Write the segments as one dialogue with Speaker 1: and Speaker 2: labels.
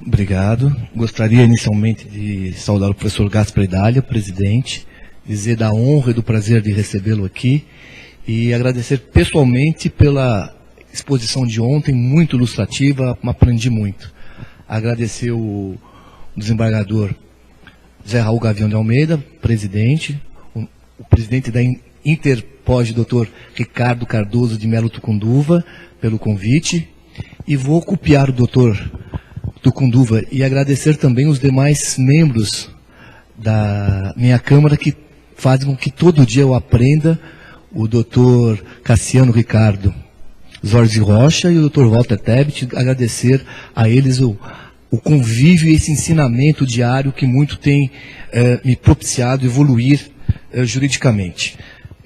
Speaker 1: Obrigado. Gostaria inicialmente de saudar o professor Gaspar Idália, presidente, dizer da honra e do prazer de recebê-lo aqui e agradecer pessoalmente pela exposição de ontem, muito ilustrativa, aprendi muito. Agradecer o desembargador Zé Raul Gavião de Almeida, presidente, o presidente da Interpod, doutor Ricardo Cardoso de Melo Tucunduva, pelo convite, e vou copiar o doutor Tucunduva e agradecer também os demais membros da minha Câmara que fazem com que todo dia eu aprenda, o doutor Cassiano Ricardo Zorzi Rocha e o doutor Walter Tebet, agradecer a eles o convívio e esse ensinamento diário que muito tem me propiciado evoluir juridicamente.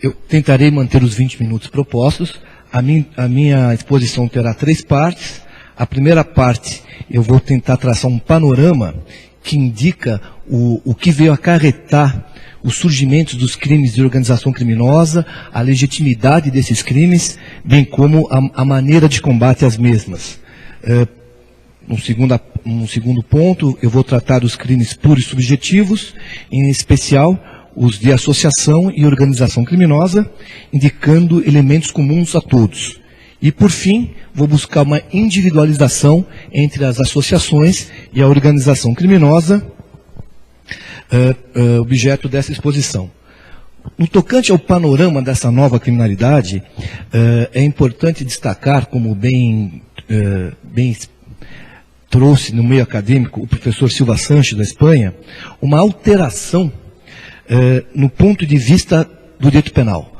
Speaker 1: Eu tentarei manter os 20 minutos propostos. A minha exposição terá 3 partes. A primeira parte, eu vou tentar traçar um panorama que indica o que veio acarretar os surgimentos dos crimes de organização criminosa, a legitimidade desses crimes, bem como a maneira de combate às mesmas. Um segundo ponto, eu vou tratar dos crimes puros e subjetivos, em especial os de associação e organização criminosa, indicando elementos comuns a todos. E, por fim, vou buscar uma individualização entre as associações e a organização criminosa, objeto dessa exposição. No tocante ao panorama dessa nova criminalidade, é importante destacar, como bem trouxe no meio acadêmico o professor Silva Sanches, da Espanha, uma alteração no ponto de vista do direito penal.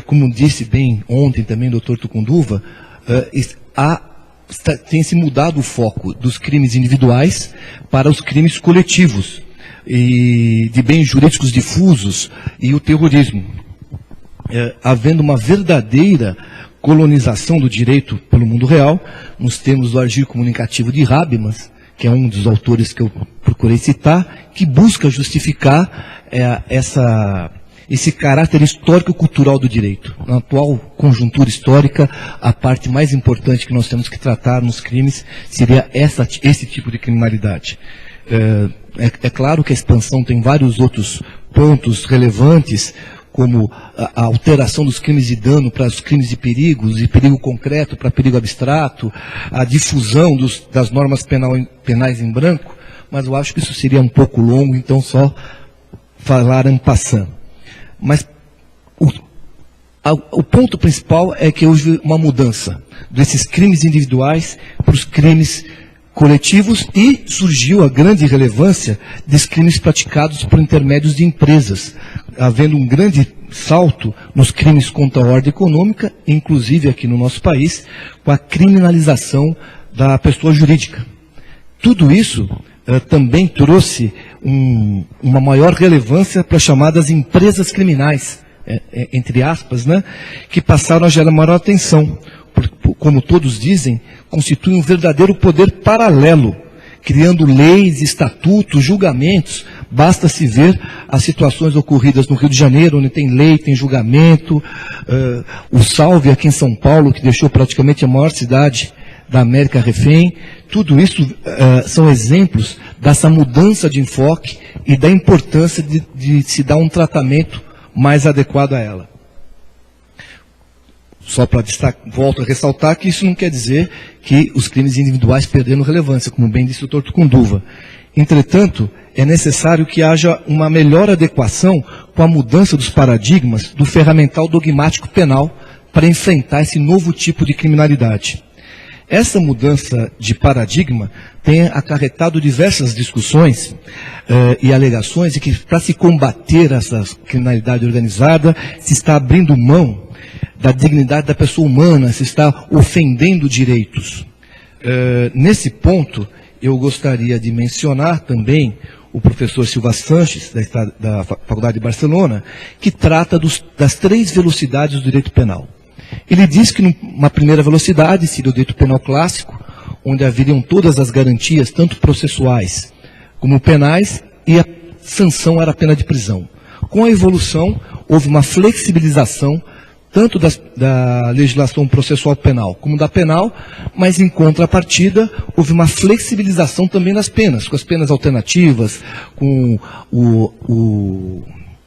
Speaker 1: Como disse bem ontem também o doutor Tucunduva, tem se mudado o foco dos crimes individuais para os crimes coletivos, e de bens jurídicos difusos e o terrorismo, havendo uma verdadeira colonização do direito pelo mundo real, nos termos do artigo comunicativo de Habermas, que é um dos autores que eu procurei citar, que busca justificar esse caráter histórico-cultural do direito. Na atual conjuntura histórica, a parte mais importante que nós temos que tratar nos crimes seria esse tipo de criminalidade. É claro que a expansão tem vários outros pontos relevantes, como a alteração dos crimes de dano para os crimes de perigo concreto para perigo abstrato, a difusão das normas penais em branco, mas eu acho que isso seria um pouco longo, então só falar en passant. Mas o ponto principal é que houve uma mudança desses crimes individuais para os crimes coletivos e surgiu a grande relevância dos crimes praticados por intermédios de empresas, havendo um grande salto nos crimes contra a ordem econômica, inclusive aqui no nosso país, com a criminalização da pessoa jurídica. Tudo isso também trouxe uma maior relevância para as chamadas empresas criminais, entre aspas, né, que passaram a gerar maior atenção. Como todos dizem, constitui um verdadeiro poder paralelo, criando leis, estatutos, julgamentos. Basta se ver as situações ocorridas no Rio de Janeiro, onde tem lei, tem julgamento, o Salve aqui em São Paulo, que deixou praticamente a maior cidade da América refém. Tudo isso são exemplos dessa mudança de enfoque e da importância de se dar um tratamento mais adequado a ela. Só para destacar, volto a ressaltar que isso não quer dizer que os crimes individuais perderam relevância, como bem disse o doutor Tucunduva. Entretanto, é necessário que haja uma melhor adequação com a mudança dos paradigmas do ferramental dogmático penal para enfrentar esse novo tipo de criminalidade. Essa mudança de paradigma tem acarretado diversas discussões e alegações de que, para se combater essa criminalidade organizada, se está abrindo mão da dignidade da pessoa humana, se está ofendendo direitos. Nesse ponto, eu gostaria de mencionar também o professor Silva Sanches, da Faculdade de Barcelona, que trata das 3 velocidades do direito penal. Ele diz que numa primeira velocidade seria o direito penal clássico, onde haveriam todas as garantias, tanto processuais como penais, e a sanção era a pena de prisão. Com a evolução, houve uma flexibilização tanto da legislação processual penal como da penal, mas em contrapartida houve uma flexibilização também das penas, com as penas alternativas, com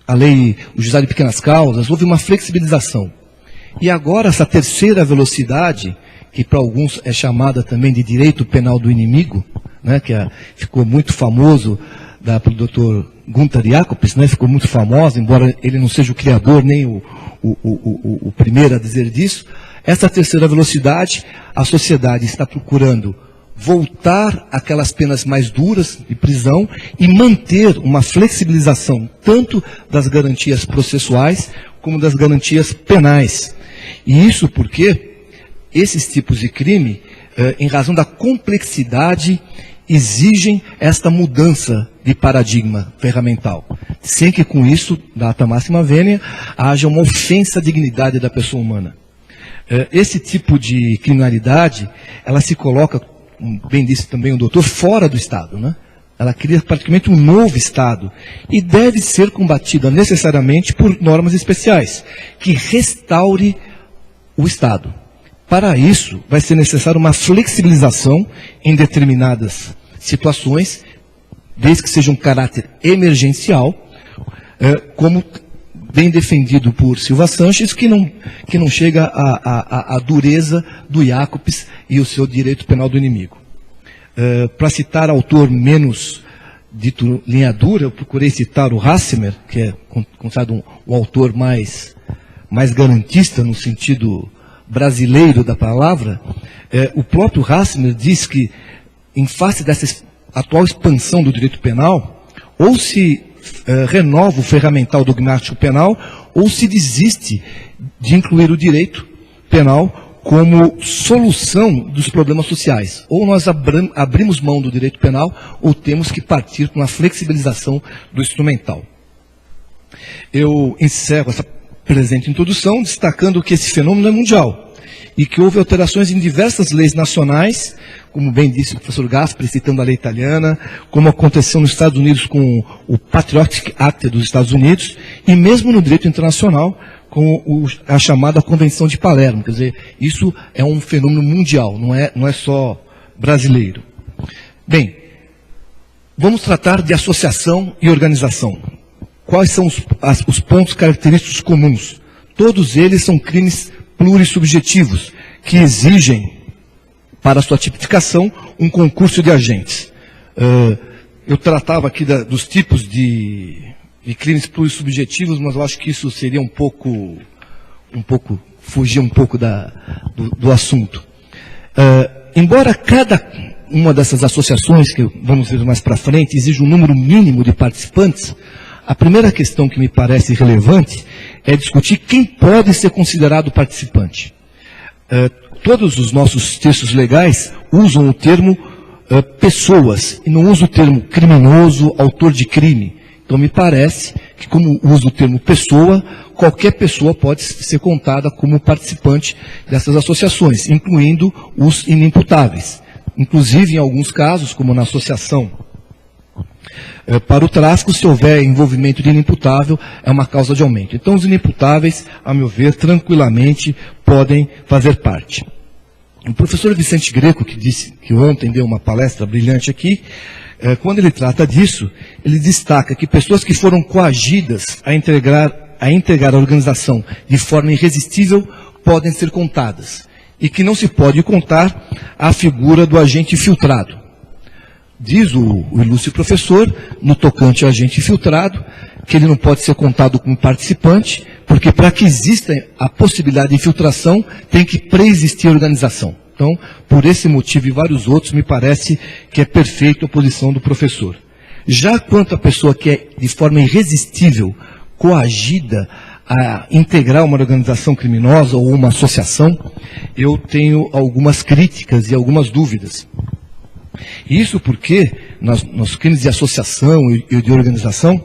Speaker 1: a lei, o juizado de pequenas causas, houve uma flexibilização. E agora essa terceira velocidade, que para alguns é chamada também de direito penal do inimigo, né, que ficou muito famoso pelo Dr. Gunther Jacobs, né, ficou muito famosa, embora ele não seja o criador nem o primeiro a dizer disso. Essa terceira velocidade, a sociedade está procurando voltar àquelas penas mais duras de prisão e manter uma flexibilização tanto das garantias processuais como das garantias penais. E isso porque esses tipos de crime, em razão da complexidade, exigem esta mudança de paradigma ferramental, sem que com isso, data máxima vênia, haja uma ofensa à dignidade da pessoa humana. Esse tipo de criminalidade, ela se coloca, bem disse também o doutor, fora do Estado, né? Ela cria praticamente um novo Estado e deve ser combatida necessariamente por normas especiais, que restaure o Estado. Para isso, vai ser necessária uma flexibilização em determinadas situações, desde que seja um caráter emergencial, como bem defendido por Silva Sanches, que não chega à dureza do Jacobs e o seu direito penal do inimigo. Para citar autor menos dito linha dura, eu procurei citar o Hassemer, que é considerado um autor mais garantista no sentido brasileiro da palavra. O próprio Hassemer diz que, em face dessa atual expansão do direito penal, ou se renova o ferramental dogmático penal, ou se desiste de incluir o direito penal como solução dos problemas sociais. Ou nós abrimos mão do direito penal, ou temos que partir para uma flexibilização do instrumental. Eu encerro essa presente introdução destacando que esse fenômeno é mundial e que houve alterações em diversas leis nacionais, como bem disse o professor Gaspari, citando a lei italiana, como aconteceu nos Estados Unidos com o Patriotic Act dos Estados Unidos, e mesmo no direito internacional, com a chamada Convenção de Palermo. Quer dizer, isso é um fenômeno mundial, não é só brasileiro. Bem, vamos tratar de associação e organização. Quais são os pontos característicos comuns? Todos eles são crimes plurissubjetivos, que exigem, para sua tipificação, um concurso de agentes. Eu tratava aqui dos tipos de crimes plurissubjetivos, mas eu acho que isso seria fugir um pouco do assunto. Embora cada uma dessas associações, que vamos ver mais para frente, exija um número mínimo de participantes, a primeira questão que me parece relevante é discutir quem pode ser considerado participante. Todos os nossos textos legais usam o termo pessoas, e não usam o termo criminoso, autor de crime. Então me parece que, como usa o termo pessoa, qualquer pessoa pode ser contada como participante dessas associações, incluindo os inimputáveis. Inclusive, em alguns casos, como na associação para o tráfico, se houver envolvimento de inimputável, é uma causa de aumento. Então, os inimputáveis, a meu ver, tranquilamente podem fazer parte. O professor Vicente Greco, que disse que ontem deu uma palestra brilhante aqui, quando ele trata disso, ele destaca que pessoas que foram coagidas a integrar a organização de forma irresistível podem ser contadas, e que não se pode contar a figura do agente infiltrado. Diz o ilustre professor, no tocante ao agente infiltrado, que ele não pode ser contado como participante, porque para que exista a possibilidade de infiltração, tem que preexistir a organização. Então, por esse motivo e vários outros, me parece que é perfeita a posição do professor. Já quanto à pessoa que é de forma irresistível, coagida a integrar uma organização criminosa ou uma associação, eu tenho algumas críticas e algumas dúvidas. Isso porque, nos crimes de associação e de organização,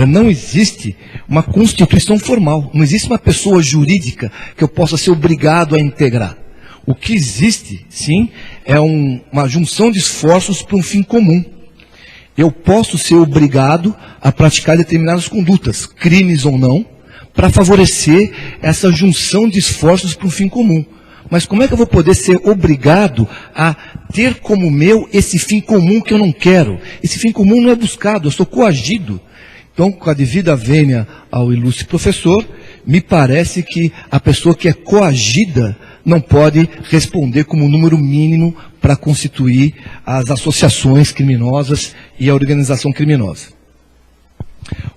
Speaker 1: não existe uma constituição formal, não existe uma pessoa jurídica que eu possa ser obrigado a integrar. O que existe, sim, é uma junção de esforços para um fim comum. Eu posso ser obrigado a praticar determinadas condutas, crimes ou não, para favorecer essa junção de esforços para um fim comum. Mas como é que eu vou poder ser obrigado a ter como meu esse fim comum que eu não quero? Esse fim comum não é buscado, eu sou coagido. Então, com a devida vênia ao ilustre professor, me parece que a pessoa que é coagida não pode responder como número mínimo para constituir as associações criminosas e a organização criminosa.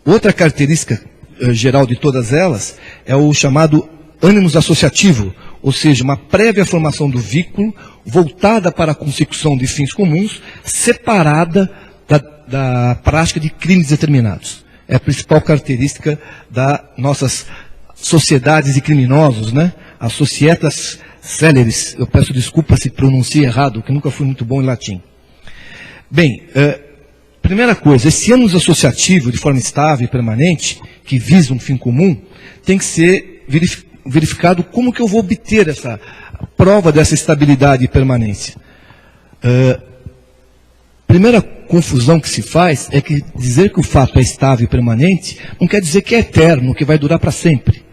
Speaker 1: Outra característica geral de todas elas é o chamado ânimos associativo, ou seja, uma prévia formação do vínculo voltada para a consecução de fins comuns, separada da prática de crimes determinados. É a principal característica das nossas sociedades de criminosos, né? As societas céleres. Eu peço desculpa se pronuncie errado, que nunca fui muito bom em latim. Bem, primeira coisa, esse ânimos associativo de forma estável e permanente, que visa um fim comum, tem que ser verificado como que eu vou obter essa prova dessa estabilidade e permanência. Primeira confusão que se faz é que dizer que o fato é estável e permanente não quer dizer que é eterno, que vai durar para sempre.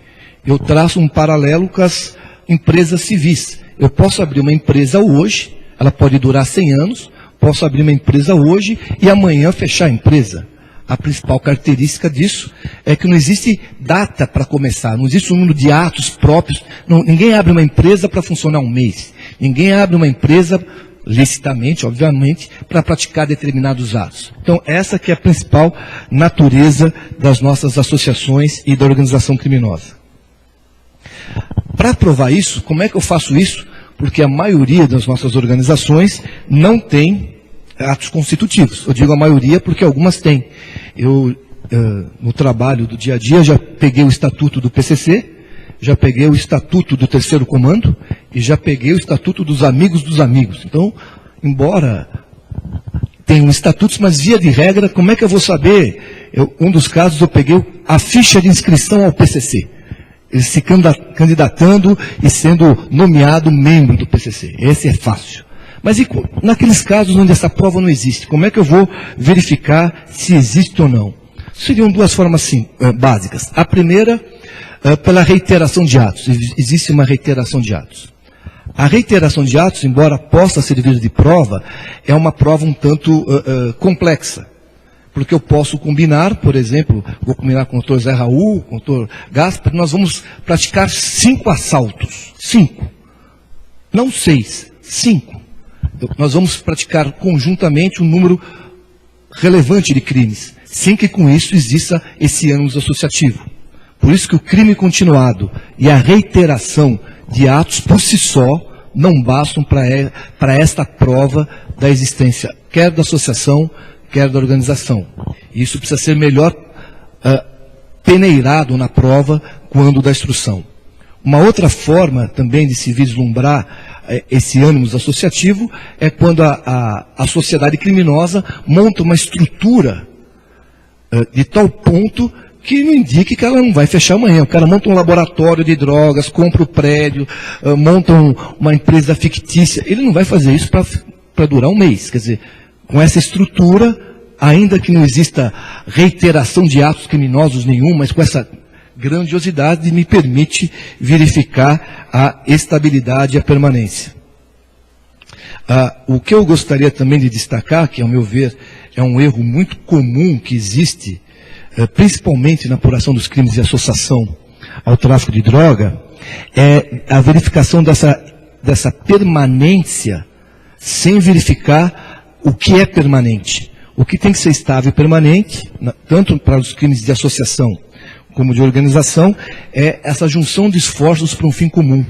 Speaker 1: Eu traço um paralelo com as empresas civis. Eu posso abrir uma empresa hoje, ela pode durar 100 anos, posso abrir uma empresa hoje e amanhã fechar a empresa. A principal característica disso é que não existe data para começar, não existe um número de atos próprios. Ninguém abre uma empresa para funcionar um mês. Ninguém abre uma empresa, licitamente, obviamente, para praticar determinados atos. Então, essa que é a principal natureza das nossas associações e da organização criminosa. Para provar isso, como é que eu faço isso? Porque a maioria das nossas organizações não tem atos constitutivos. Eu digo a maioria porque algumas têm. Eu, no trabalho do dia a dia, já peguei o estatuto do PCC, já peguei o estatuto do Terceiro Comando e já peguei o estatuto dos amigos dos amigos. Então, embora tenham estatutos, mas via de regra, como é que eu vou saber? Um dos casos eu peguei a ficha de inscrição ao PCC. Eles se candidatando e sendo nomeado membro do PCC. Esse é fácil. Mas e naqueles casos onde essa prova não existe, como é que eu vou verificar se existe ou não? Seriam duas formas básicas. A primeira, pela reiteração de atos. Existe uma reiteração de atos. A reiteração de atos, embora possa servir de prova, é uma prova um tanto complexa. Porque eu posso combinar, por exemplo, vou combinar com o doutor Zé Raul, com o doutor Gaspar, nós vamos praticar 5 assaltos. 5. Não 6, 5. Nós vamos praticar conjuntamente um número relevante de crimes, sem que com isso exista esse ânimos associativo. Por isso que o crime continuado e a reiteração de atos por si só não bastam para esta prova da existência, quer da associação, quer da organização. Isso precisa ser melhor peneirado na prova quando da instrução. Uma outra forma também de se vislumbrar esse ânimos associativo é quando a sociedade criminosa monta uma estrutura de tal ponto que não indique que ela não vai fechar amanhã. O cara monta um laboratório de drogas, compra o prédio, monta uma empresa fictícia. Ele não vai fazer isso para durar um mês. Quer dizer, com essa estrutura, ainda que não exista reiteração de atos criminosos nenhum, mas com essa grandiosidade me permite verificar a estabilidade e a permanência. O que eu gostaria também de destacar, que ao meu ver é um erro muito comum que existe, principalmente na apuração dos crimes de associação ao tráfico de droga, é a verificação dessa permanência sem verificar o que é permanente. O que tem que ser estável e permanente, tanto para os crimes de associação como de organização, é essa junção de esforços para um fim comum.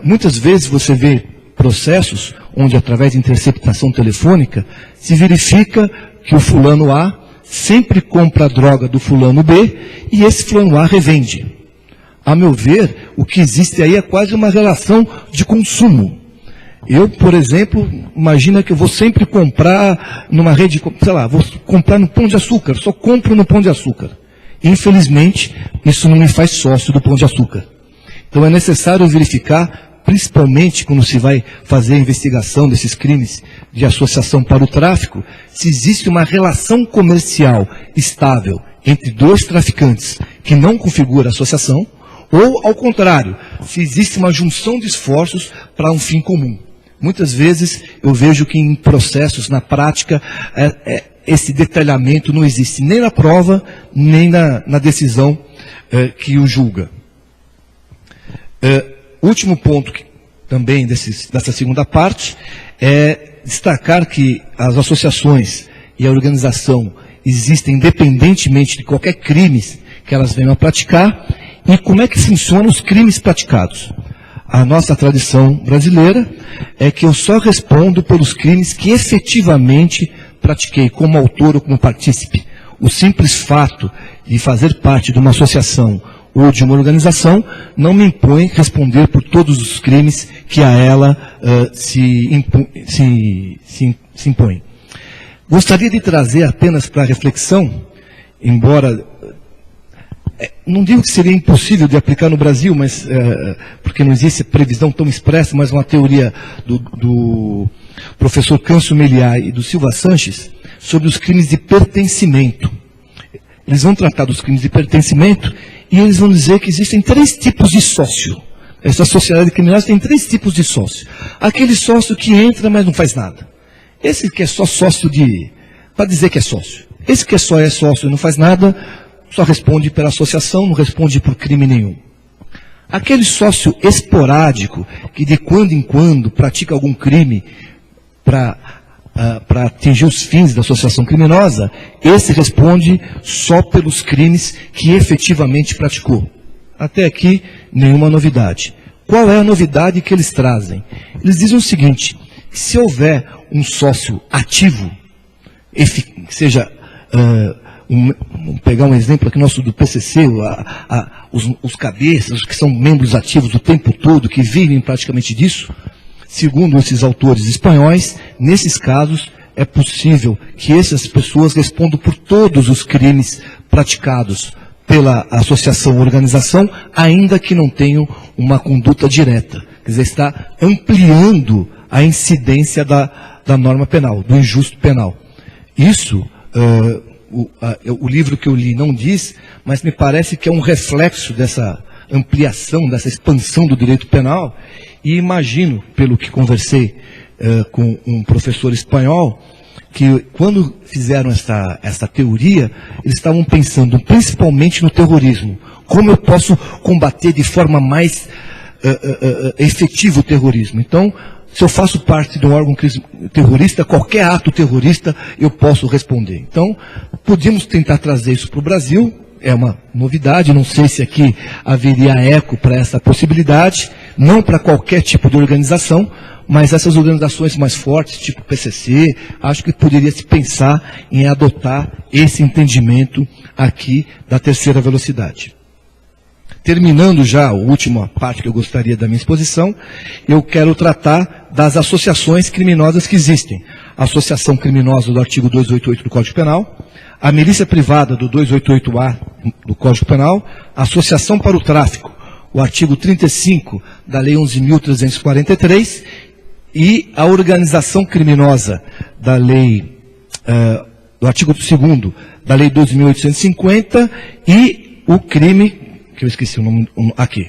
Speaker 1: Muitas vezes você vê processos onde, através de interceptação telefônica, se verifica que o fulano A sempre compra a droga do fulano B e esse fulano A revende. A meu ver, o que existe aí é quase uma relação de consumo. Eu, por exemplo, imagina que eu vou sempre comprar numa rede, sei lá, vou comprar no Pão de Açúcar, só compro no Pão de Açúcar. Infelizmente, isso não me faz sócio do Pão de Açúcar. Então é necessário verificar, principalmente quando se vai fazer a investigação desses crimes de associação para o tráfico, se existe uma relação comercial estável entre dois traficantes que não configura associação, ou, ao contrário, se existe uma junção de esforços para um fim comum. Muitas vezes eu vejo que em processos, na prática, esse detalhamento não existe nem na prova, nem na decisão que o julga. Último ponto também dessa segunda parte é destacar que as associações e a organização existem independentemente de qualquer crime que elas venham a praticar. E como é que funcionam os crimes praticados? A nossa tradição brasileira é que eu só respondo pelos crimes que efetivamente pratiquei, como autor ou como partícipe. O simples fato de fazer parte de uma associação ou de uma organização não me impõe responder por todos os crimes que a ela se impõe. Gostaria de trazer apenas para reflexão, embora não digo que seria impossível de aplicar no Brasil, mas porque não existe previsão tão expressa, mas uma teoria do professor Câncio Meliá e do Silva Sanches sobre os crimes de pertencimento. Eles vão tratar dos crimes de pertencimento e eles vão dizer que existem 3 tipos de sócio. Essa sociedade criminosa tem 3 tipos de sócio. Aquele sócio que entra, mas não faz nada. Esse que é só sócio para dizer que é sócio. Esse que só é sócio e não faz nada, só responde pela associação, não responde por crime nenhum. Aquele sócio esporádico, que de quando em quando pratica algum crime para atingir os fins da associação criminosa, esse responde só pelos crimes que efetivamente praticou. Até aqui, nenhuma novidade. Qual é a novidade que eles trazem? Eles dizem o seguinte: se houver um sócio ativo, seja... vamos pegar um exemplo aqui nosso do PCC, os cabeças, os que são membros ativos o tempo todo, que vivem praticamente disso, segundo esses autores espanhóis, nesses casos é possível que essas pessoas respondam por todos os crimes praticados pela associação ou organização, ainda que não tenham uma conduta direta. Quer dizer, está ampliando a incidência da norma penal, do injusto penal. Isso... o livro que eu li não diz, mas me parece que é um reflexo dessa ampliação, dessa expansão do direito penal, e imagino, pelo que conversei com um professor espanhol, que quando fizeram essa teoria, eles estavam pensando principalmente no terrorismo. Como eu posso combater de forma mais efetiva o terrorismo? Então, se eu faço parte de um órgão terrorista, qualquer ato terrorista eu posso responder. Então, podíamos tentar trazer isso para o Brasil, é uma novidade, não sei se aqui haveria eco para essa possibilidade, não para qualquer tipo de organização, mas essas organizações mais fortes, tipo PCC, acho que poderia se pensar em adotar esse entendimento aqui da terceira velocidade. Terminando já a última parte que eu gostaria da minha exposição, eu quero tratar das associações criminosas que existem. A associação criminosa do artigo 288 do Código Penal, a milícia privada do 288A do Código Penal, a associação para o tráfico, o artigo 35 da Lei 11.343, e a organização criminosa da Lei, do artigo 2º da Lei 12.850, e o crime... que eu esqueci o nome aqui,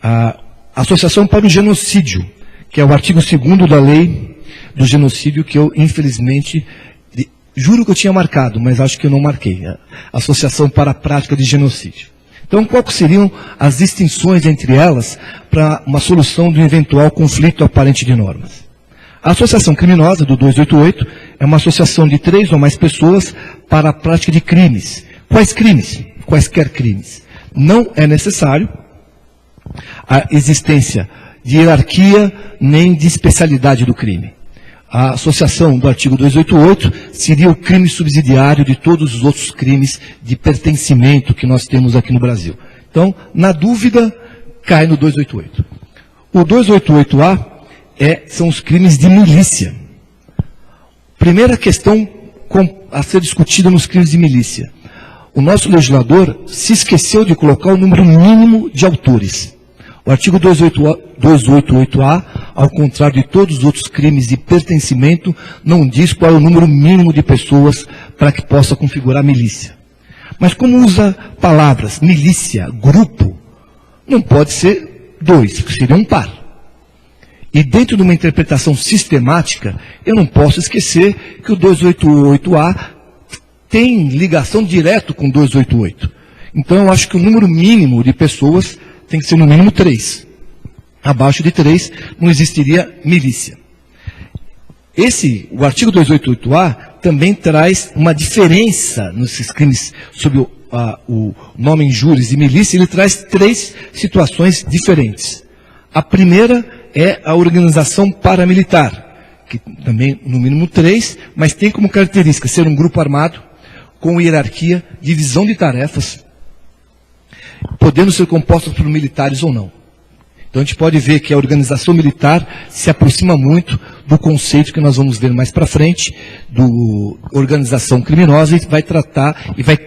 Speaker 1: a Associação para o Genocídio, que é o artigo 2º da lei do genocídio, que eu, infelizmente, juro que eu tinha marcado, mas acho que eu não marquei, a Associação para a Prática de Genocídio. Então, quais seriam as distinções entre elas para uma solução de um eventual conflito aparente de normas? A associação criminosa do 288 é uma associação de 3 ou mais pessoas para a prática de crimes. Quais crimes? Quaisquer crimes. Não é necessário a existência de hierarquia nem de especialidade do crime. A associação do artigo 288 seria o crime subsidiário de todos os outros crimes de pertencimento que nós temos aqui no Brasil. Então, na dúvida, cai no 288. O 288A são os crimes de milícia. Primeira questão a ser discutida nos crimes de milícia. O nosso legislador se esqueceu de colocar o número mínimo de autores. O artigo 288A, ao contrário de todos os outros crimes de pertencimento, não diz qual é o número mínimo de pessoas para que possa configurar milícia. Mas como usa palavras milícia, grupo, não pode ser dois, seria um par. E dentro de uma interpretação sistemática, eu não posso esquecer que o 288A tem ligação direta com o 288. Então eu acho que o número mínimo de pessoas tem que ser no mínimo 3. Abaixo de 3 não existiria milícia. O artigo 288A também traz uma diferença nesses crimes sob o nome injúrias e milícia. Ele traz 3 situações diferentes. A primeira é a organização paramilitar, que também no mínimo 3, mas tem como característica ser um grupo armado, com hierarquia, divisão de tarefas, podendo ser composta por militares ou não. Então a gente pode ver que a organização militar se aproxima muito do conceito que nós vamos ver mais para frente, do organização criminosa, e vai tratar e vai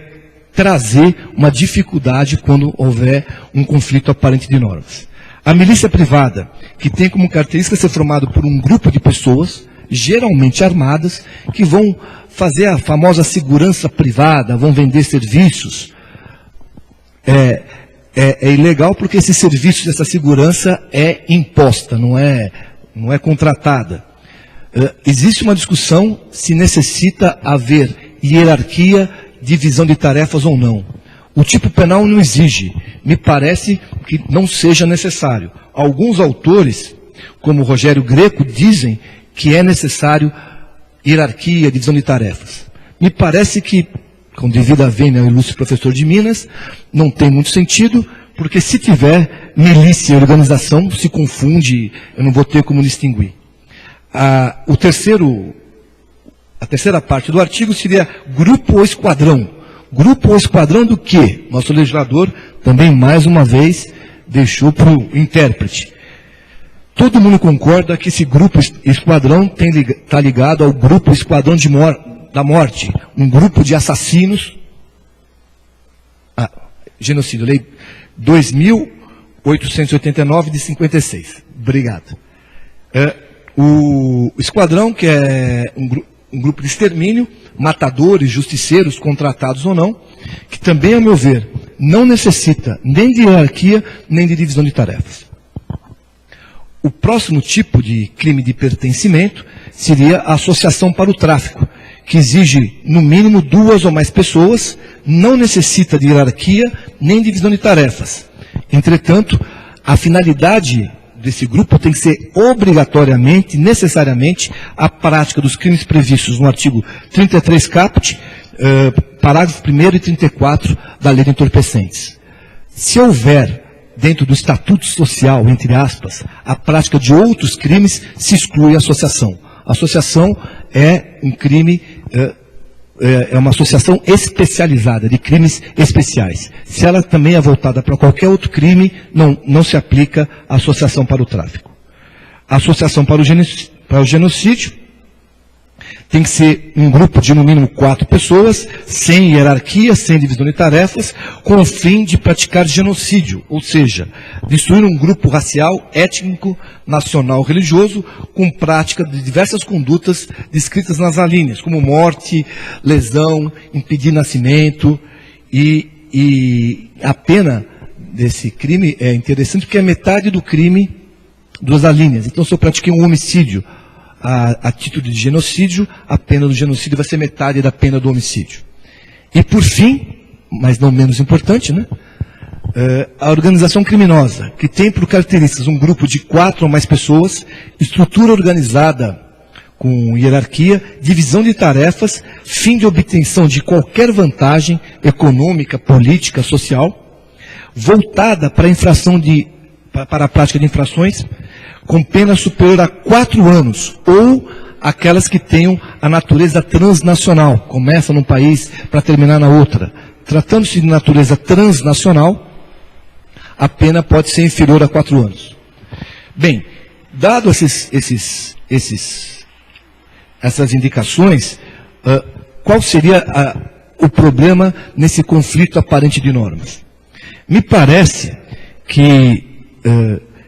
Speaker 1: trazer uma dificuldade quando houver um conflito aparente de normas. A milícia privada, que tem como característica ser formada por um grupo de pessoas, geralmente armadas, que vão fazer a famosa segurança privada, vão vender serviços. É ilegal porque esse serviço, essa segurança é imposta, não é contratada. Existe uma discussão se necessita haver hierarquia, divisão de tarefas ou não. O tipo penal não exige. Me parece que não seja necessário. Alguns autores, como Rogério Greco, dizem que é necessário hierarquia, divisão de tarefas. Me parece que, com devida vênia ao ilustre professor de Minas, não tem muito sentido, porque se tiver milícia e organização, se confunde, eu não vou ter como distinguir. A terceira parte do artigo seria grupo ou esquadrão. Grupo ou esquadrão do quê? Nosso legislador também, mais uma vez, deixou para o intérprete. Todo mundo concorda que esse grupo esquadrão está ligado ao grupo esquadrão da morte, um grupo de assassinos. Genocídio, lei 2.889 de 56. Obrigado. O esquadrão, que é um grupo de extermínio, matadores, justiceiros, contratados ou não, que também, a meu ver, não necessita nem de hierarquia, nem de divisão de tarefas. O próximo tipo de crime de pertencimento seria a associação para o tráfico, que exige, no mínimo, 2 ou mais pessoas, não necessita de hierarquia, nem divisão de tarefas. Entretanto, a finalidade desse grupo tem que ser obrigatoriamente, necessariamente, a prática dos crimes previstos no artigo 33 caput, parágrafo 1º e 34 da Lei de Entorpecentes. Se houver, dentro do estatuto social, entre aspas, a prática de outros crimes, se exclui a associação. A associação é um crime, é uma associação especializada, de crimes especiais. Se ela também é voltada para qualquer outro crime, não se aplica a associação para o tráfico. A associação para o genocídio tem que ser um grupo de no mínimo 4 pessoas, sem hierarquia, sem divisão de tarefas, com o fim de praticar genocídio, ou seja, destruir um grupo racial, étnico, nacional, religioso, com prática de diversas condutas descritas nas alíneas, como morte, lesão, impedir nascimento, e a pena desse crime é interessante porque é metade do crime das alíneas. Então, se eu pratiquei um homicídio a título de genocídio, a pena do genocídio vai ser metade da pena do homicídio. E por fim, mas não menos importante, né? A organização criminosa, que tem por características um grupo de 4 ou mais pessoas, estrutura organizada com hierarquia, divisão de tarefas, fim de obtenção de qualquer vantagem econômica, política, social, voltada para a prática de infrações, com pena superior a 4 anos, ou aquelas que tenham a natureza transnacional, começa num país para terminar na outra. Tratando-se de natureza transnacional, a pena pode ser inferior a 4 anos. Bem, dado essas indicações, qual seria o problema nesse conflito aparente de normas? Me parece que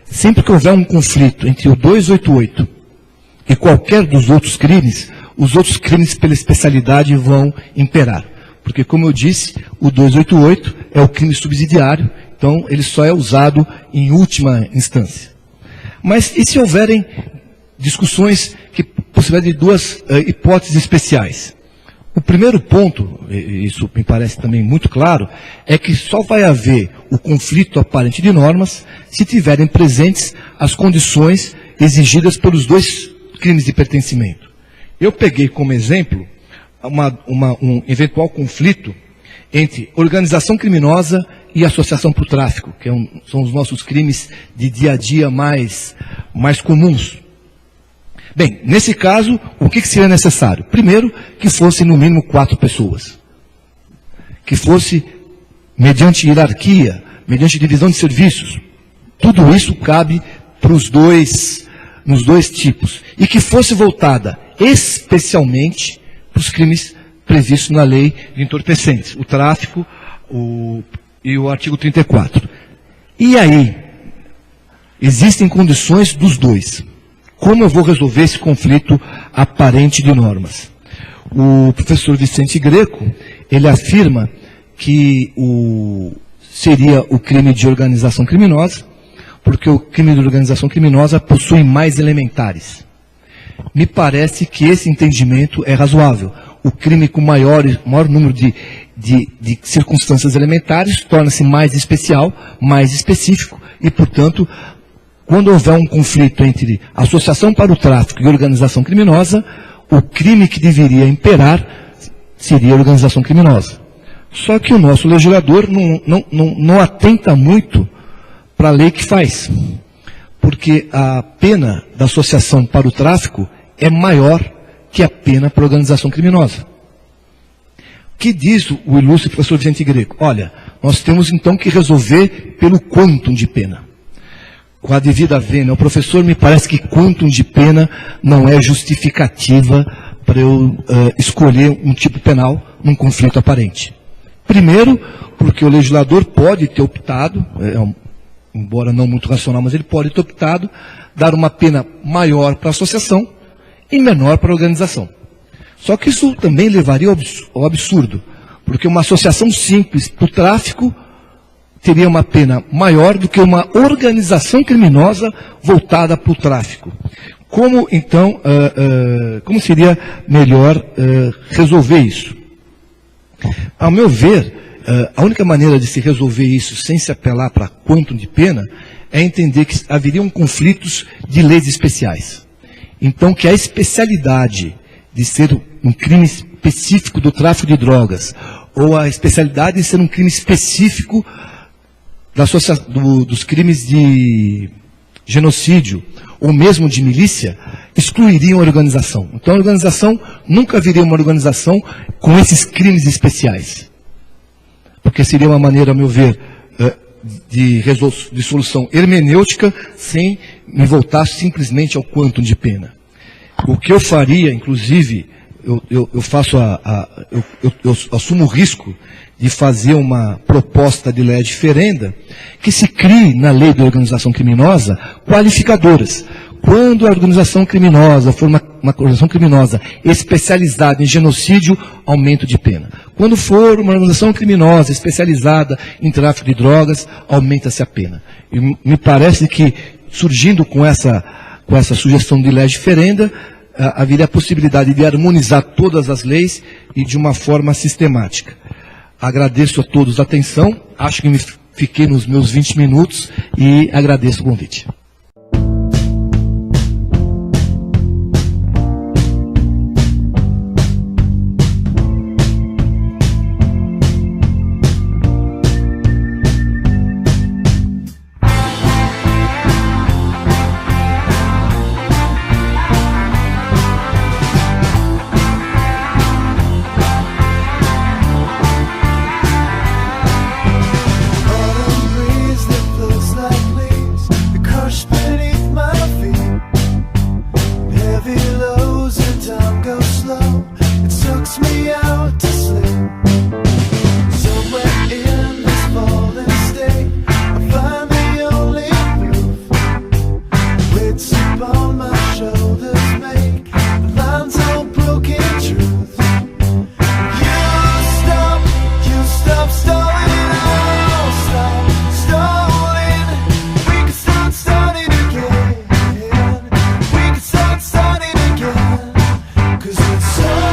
Speaker 1: sempre que houver um conflito entre o 288 e qualquer dos outros crimes, os outros crimes pela especialidade vão imperar. Porque, como eu disse, o 288 é o crime subsidiário, então ele só é usado em última instância. Mas e se houverem discussões que possibilitam de duas hipóteses especiais? O primeiro ponto, isso me parece também muito claro, é que só vai haver o conflito aparente de normas se tiverem presentes as condições exigidas pelos dois crimes de pertencimento. Eu peguei como exemplo um eventual conflito entre organização criminosa e associação para o tráfico, que são os nossos crimes de dia a dia mais comuns. Bem, nesse caso, o que seria necessário? Primeiro, que fosse no mínimo 4 pessoas. Que fosse mediante hierarquia, mediante divisão de serviços. Tudo isso cabe nos dois tipos. E que fosse voltada especialmente para os crimes previstos na lei de entorpecentes, o tráfico e o artigo 34. E aí, existem condições dos dois. Como eu vou resolver esse conflito aparente de normas? O professor Vicente Greco, ele afirma que seria o crime de organização criminosa, porque o crime de organização criminosa possui mais elementares. Me parece que esse entendimento é razoável. O crime com maior número de circunstâncias elementares torna-se mais especial, mais específico, e, portanto, quando houver um conflito entre associação para o tráfico e organização criminosa, o crime que deveria imperar seria a organização criminosa. Só que o nosso legislador não atenta muito para a lei que faz, porque a pena da associação para o tráfico é maior que a pena para a organização criminosa. O que diz o ilustre professor Vicente Greco? Olha, nós temos então que resolver pelo quantum de pena. Com a devida vênia, o professor, me parece que quantum de pena não é justificativa para eu escolher um tipo penal num conflito aparente. Primeiro, porque o legislador pode ter optado, embora não muito racional, mas ele pode ter optado, dar uma pena maior para a associação e menor para a organização. Só que isso também levaria ao absurdo, porque uma associação simples para o tráfico teria uma pena maior do que uma organização criminosa voltada para o tráfico. Como, então, como seria melhor resolver isso? Ao meu ver, a única maneira de se resolver isso sem se apelar para quantum de pena é entender que haveriam conflitos de leis especiais. Então, que a especialidade de ser um crime específico do tráfico de drogas, ou a especialidade de ser um crime específico dos crimes de genocídio, ou mesmo de milícia, excluiriam a organização. Então a organização nunca viria uma organização com esses crimes especiais. Porque seria uma maneira, a meu ver, de solução hermenêutica, sem me voltar simplesmente ao quantum de pena. O que eu faria, inclusive, eu assumo o risco de fazer uma proposta de lei diferenda que se crie na lei de organização criminosa qualificadoras. Quando a organização criminosa for uma organização criminosa especializada em genocídio, aumento de pena. Quando for uma organização criminosa especializada em tráfico de drogas, aumenta-se a pena. E me parece que, surgindo com essa sugestão de lei diferenda, haveria a possibilidade de harmonizar todas as leis e de uma forma sistemática. Agradeço a todos a atenção, acho que me fiquei nos meus 20 minutos e agradeço o convite.
Speaker 2: Só